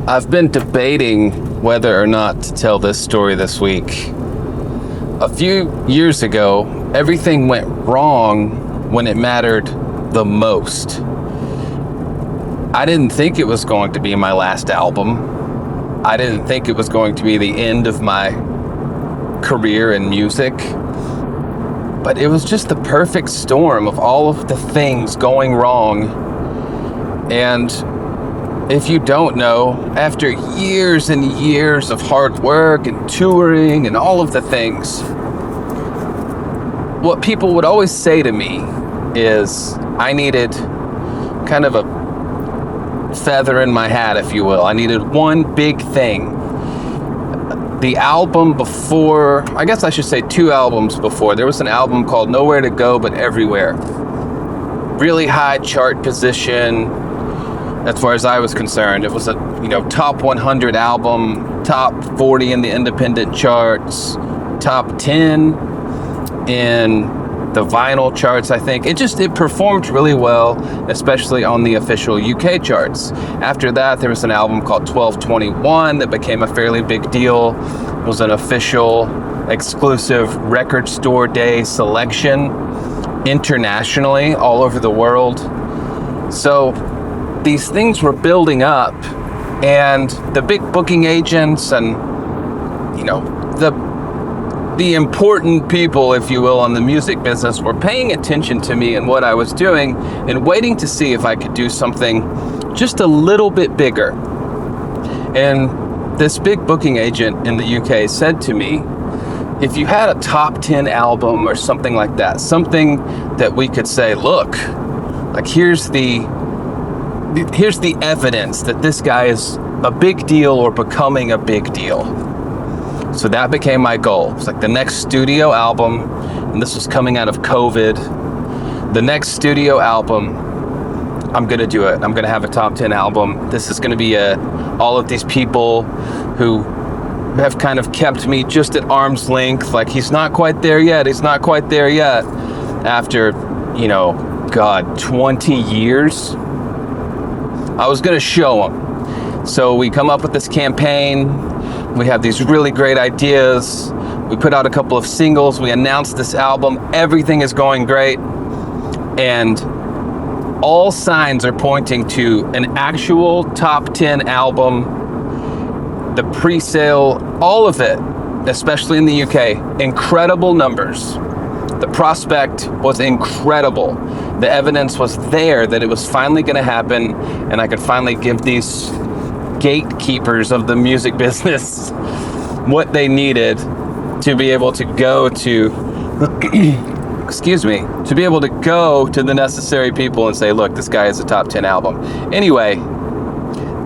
I've been debating whether or not to tell this story this week. A few years ago, everything went wrong when it mattered the most. I didn't think it was going to be my last album. I didn't think it was going to be the end of my career in music. But it was just the perfect storm of all of the things going wrong. And if you don't know, after years and years of hard work and touring and all of the things, what people would always say to me is I needed kind of a feather in my hat, if you will. I needed one big thing. The album before, I guess I should say 2 albums before, there was an album called Nowhere to Go But Everywhere. Really high chart position. As far as I was concerned, it was a top 100 album, top 40 in the independent charts, top 10 in the vinyl charts, I think. It performed really well, especially on the official UK charts. After that, there was an album called 1221 that became a fairly big deal. It was an official exclusive record store day selection internationally, all over the world. So these things were building up, and the big booking agents and the important people, if you will, on the music business were paying attention to me and what I was doing and waiting to see if I could do something just a little bit bigger. And this big booking agent in the UK said to me, if you had a top 10 album or something like that, something that we could say, look, like here's the evidence that this guy is a big deal or becoming a big deal. So that became my goal. It's like the next studio album, and this was coming out of COVID. The next studio album, I'm gonna do it. I'm gonna have a top 10 album. This is gonna be all of these people who have kind of kept me just at arm's length, like he's not quite there yet, After, 20 years. I was gonna show them. So we come up with this campaign. We have these really great ideas. We put out a couple of singles. We announced this album. Everything is going great. And all signs are pointing to an actual top 10 album. The pre-sale, all of it, especially in the UK, incredible numbers. The prospect was incredible. The evidence was there that it was finally going to happen, and I could finally give these gatekeepers of the music business what they needed to be able to go to to be able to go to the necessary people and say, look, this guy is a top 10 album. Anyway,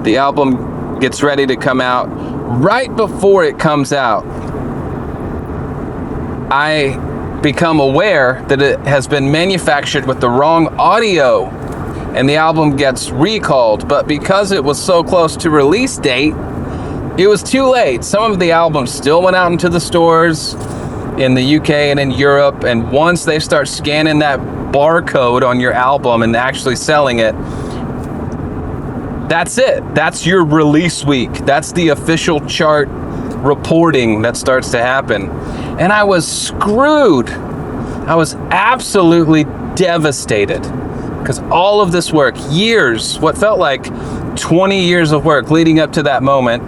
the album gets ready to come out. Right before it comes out, I become aware that it has been manufactured with the wrong audio, and the album gets recalled. But because it was so close to release date, it was too late. Some of the albums still went out into the stores in the UK and in Europe, and once they start scanning that barcode on your album and actually selling it, that's it. That's your release week. That's the official chart reporting that starts to happen. And I was screwed. I was absolutely devastated, because all of this work, years, what felt like 20 years of work leading up to that moment,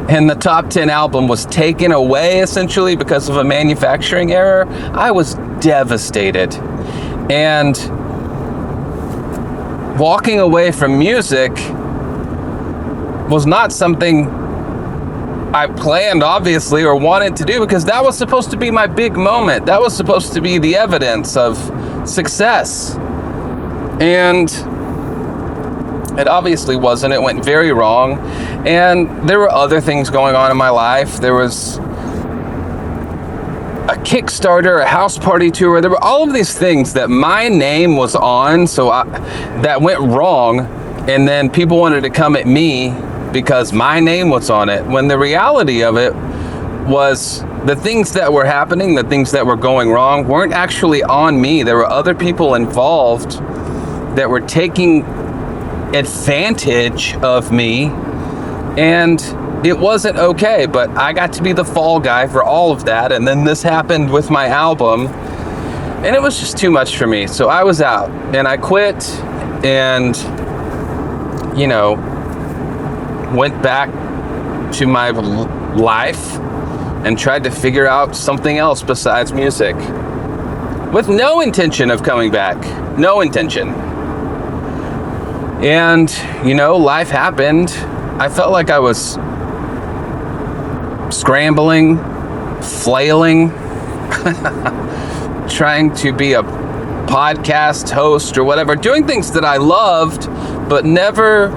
and the top 10 album was taken away essentially because of a manufacturing error. I was devastated. And walking away from music was not something I planned, obviously, or wanted to do, because that was supposed to be my big moment. That was supposed to be the evidence of success. And it obviously wasn't. It went very wrong. And there were other things going on in my life. There was a Kickstarter, a house party tour. There were all of these things that my name was on, that went wrong. And then people wanted to come at me because my name was on it, when the reality of it was the things that were happening, the things that were going wrong, weren't actually on me. There were other people involved that were taking advantage of me, and it wasn't okay, but I got to be the fall guy for all of that. And then this happened with my album, and it was just too much for me. So I was out and I quit, and went back to my life and tried to figure out something else besides music, with no intention of coming back. No intention. And life happened. I felt like I was scrambling, flailing, trying to be a podcast host or whatever, doing things that I loved, but never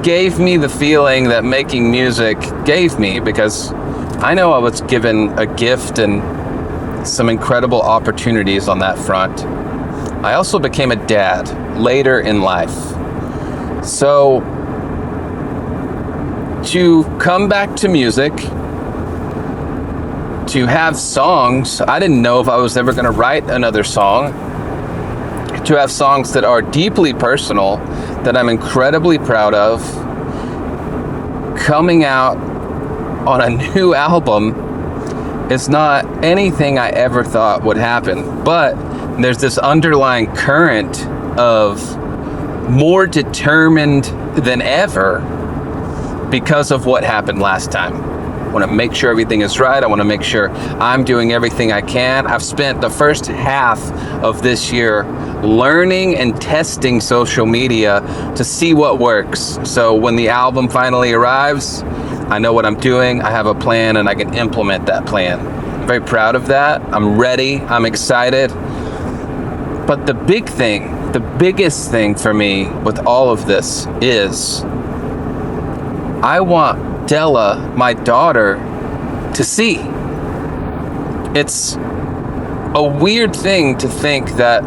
gave me the feeling that making music gave me, because I know I was given a gift and some incredible opportunities on that front. I also became a dad later in life. So to come back to music, to have songs, I didn't know if I was ever going to write another song. To have songs that are deeply personal, that I'm incredibly proud of, coming out on a new album is not anything I ever thought would happen. But there's this underlying current of more determined than ever because of what happened last time. I want to make sure everything is right. I want to make sure I'm doing everything I can. I've spent the first half of this year learning and testing social media to see what works. So when the album finally arrives, I know what I'm doing. I have a plan and I can implement that plan. I'm very proud of that. I'm ready. I'm excited. But the biggest thing for me with all of this is I want Della, my daughter, to see. It's a weird thing to think that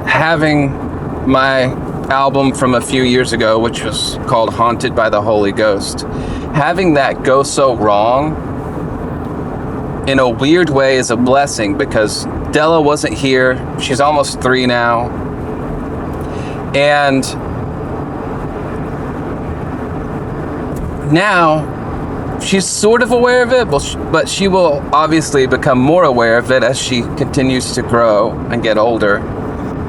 having my album from a few years ago, which was called Haunted by the Holy Ghost, having that go so wrong in a weird way is a blessing, because Della wasn't here. She's almost 3 now. And now she's sort of aware of it, but she will obviously become more aware of it as she continues to grow and get older.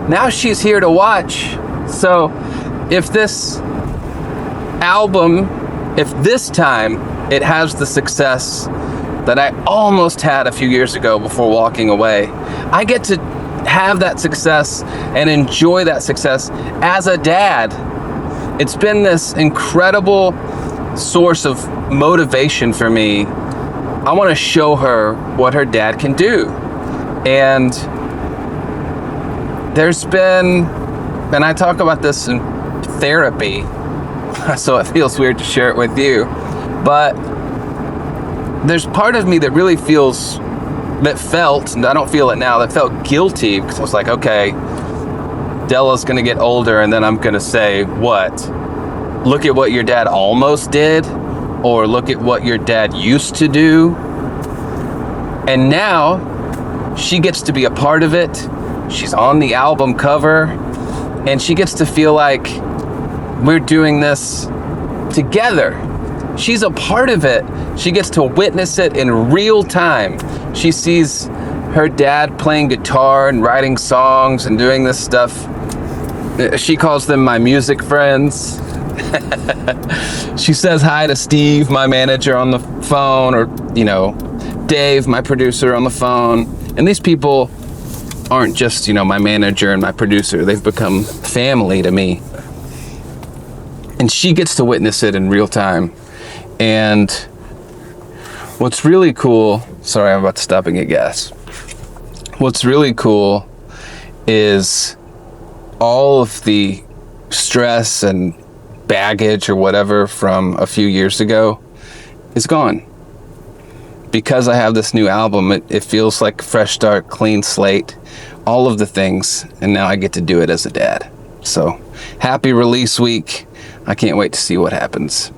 Now she's here to watch. So if this album, if this time it has the success that I almost had a few years ago before walking away, I get to have that success and enjoy that success as a dad. It's been this incredible source of motivation for me. I want to show her what her dad can do. And there's been, and I talk about this in therapy, so it feels weird to share it with you, but there's part of me that really felt, and I don't feel it now, that felt guilty, because I was like, okay, Della's gonna get older and then I'm gonna say, what? Look at what your dad almost did, or look at what your dad used to do. And now she gets to be a part of it. She's on the album cover, and she gets to feel like we're doing this together. She's a part of it. She gets to witness it in real time. She sees her dad playing guitar and writing songs and doing this stuff. She calls them my music friends. She says hi to Steve, my manager, on the phone, or Dave, my producer, on the phone. And these people aren't just my manager and my producer. They've become family to me, and she gets to witness it in real time. And what's really cool, sorry, I'm about to stop and get gas. What's really cool is all of the stress and baggage or whatever from a few years ago is gone. Because I have this new album, it feels like a fresh start, clean slate, all of the things, and now I get to do it as a dad. So happy release week. I can't wait to see what happens.